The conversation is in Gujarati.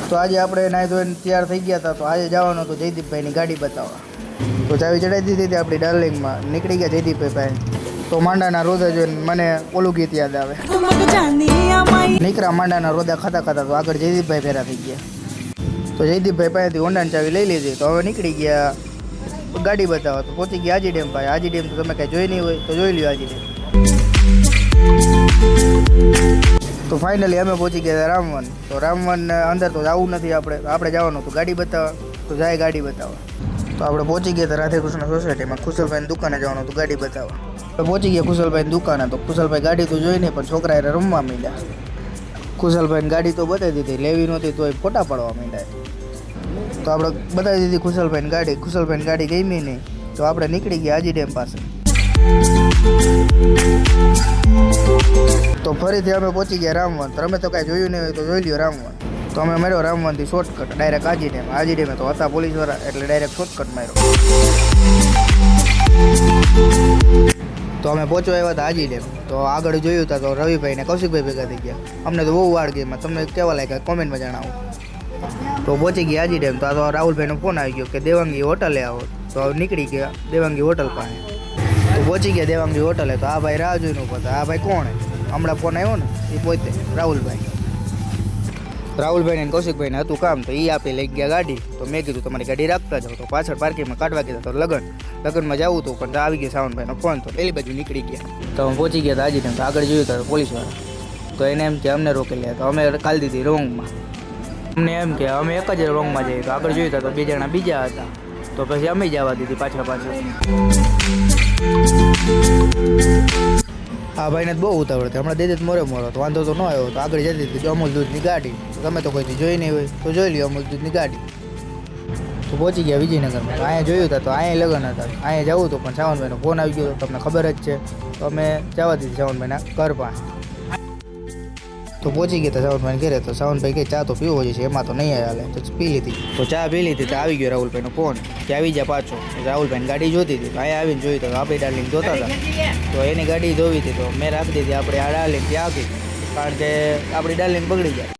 તો આજે આપણે નાહી ધોઈને તૈયાર થઈ ગયા હતા. તો આજે જવાનું હતું જયદીપભાઈની ગાડી બતાવવા. તો ચાવી ચડાવી દીધી હતી આપણી ડાર્લિંગમાં. નીકળી ગયા જયદીપભાઈ પાસે. તો માંડાના રોદા જોઈને મને ઓલું ગીત યાદ આવે. નીકળ્યા માંડાના રોદા ખાતા ખાતા. તો આગળ જયદીપભાઈ ભેરા થઈ ગયા. તો જયદીપભાઈ પાસેથી હોન્ડાની ચાવી લઈ લીધી. તો હવે નીકળી ગયા ગાડી બતાવવા. તો પહોંચી ગયા આજી ડેમ પાસે. આજી ડેમ તો તમે કાંઈ જોઈ નહીં હોય તો જોઈ લ્યો આજી ડેમ. તો ફાઇનલી અમે પહોંચી ગયા રામવન. તો રામવન અંદર તો જવું નથી આપણે જવાનું હતું ગાડી બતાવવા. તો જાય ગાડી બતાવવા. તો આપણે પહોંચી ગયા હતા રાધેકૃષ્ણ સોસાયટીમાં. કુશલભાઈની દુકાને જવાનું હતું ગાડી બતાવવા. તો પહોંચી ગયા કુશલભાઈની દુકાને. તો કુશલભાઈ ગાડી તો જોઈ નહીં, પણ છોકરા એને રમવા માંડ્યા. કુશલભાઈને ગાડી તો બતાવી દીધી, લેવી નહોતી તોય ફોટા પાડવા માંડ્યા. તો આપણે બતાવી દીધી કુશલભાઈની ગાડી. કુશલભાઈની ગાડી ગમી નહીં, તો આપણે નીકળી ગયા આજી ડેમ પાસે. તો ફરીથી અમે પહોંચી ગયા રામવન. તો અમે તો કાંઈ જોયું નહીં હોય તો જોઈ લ્યો રામવન. તો અમે માર્યો રામવનથી shortcut direct Aji dam. Aji ડેમે તો હતા પોલીસવાળા એટલે ડાયરેક્ટ શોર્ટકટ માર્યો. તો અમે પહોંચવા આવ્યા હતા આજી ડેમ. તો આગળ જોયું હતા તો રવિભાઈ ને કૌશિકભાઈ ભેગા થઈ ગયા. અમને તો બહુ વાળ ગઈ. તમને કેવા લાગ્યા કોમેન્ટમાં જણાવો. તો પહોંચી ગયા આજી ડેમ. તો આ તો રાહુલભાઈનો ફોન આવી ગયો કે દેવાંગી હોટલે આવો. તો નીકળી ગયા દેવાંગી હોટલ પાસે. તો પહોંચી ગયા દેવાંગી હોટલે. તો આ ભાઈ રાહ જોઈને ઉભા હતા. આ ભાઈ કોણ? હમણાં ફોન આવ્યો ને એ પોતે રાહુલભાઈ. રાહુલભાઈને અને કૌશિકભાઈને હતું કામ. તો એ આપી લઈ ગયા ગાડી. તો મેં કીધું તમારી ગાડી રાખતા જાઓ. તો પાછળ પાર્કિંગમાં કાઢવા કીધા. તો લગ્નમાં જવું હતું, પણ આવી ગયો સાવનભાઈનો ફોન. તો પેલી બાજુ નીકળી ગયા. તો અમે પહોંચી ગયા હતા આજી ડેમ. તો આગળ જોયું હતા પોલીસવાળા. તો એને એમ કે અમને રોકી લે. તો અમે ખાલી દીધી રોંગમાં. અમને એમ કે અમે એક જ રોંગમાં જઈએ. તો આગળ જોયું હતા તો બે જણા બીજા હતા. તો પછી અમે જવા દીધી પાછળ. આ ભાઈને બહુ ઉતાવળ હતી. હમણાં દેદે મોરે તો વાંધો તો ન આવ્યો. તો આગળ જતી હતી અમૂલ દૂધની ગાડી. તો તમે તો કોઈથી જોઈ નહીં હોય તો જોઈ લ્યો અમૂલ દૂધની ગાડી. તો પહોંચી ગયા વિજયનગરમાં. અહીંયા જોયું હતા તો અહીંયા લગ્ન હતા. અહીંયા જવું હતું, પણ સાવનભાઈનો ફોન આવી ગયો. તમને ખબર જ છે. તો અમે જવા દીધી સાવનભાઈના ઘર પાસે. તો પહોંચી ગયા હતા સાવનભાઈને ઘરે. તો સાવનભાઈ કે ચા તો પીવો છે, એમાં તો નહીં હાલે. તો પી લીધી. તો ચા પી લીધી. તો આવી ગયો રાહુલભાઈનો ફોન કે આવી જા પાછો. રાહુલભાઈની ગાડી જોતી હતી. તો અહીંયા આવીને જોયું તો આપણી ડાર્લિંગ જોતા હતા. તો એની ગાડી જોવી હતી. તો મેં રાખી દીધી આપણે આ ડાર્લિંગ ત્યાં આપી, કારણ કે આપણી ડાર્લિંગ બગડી જાય.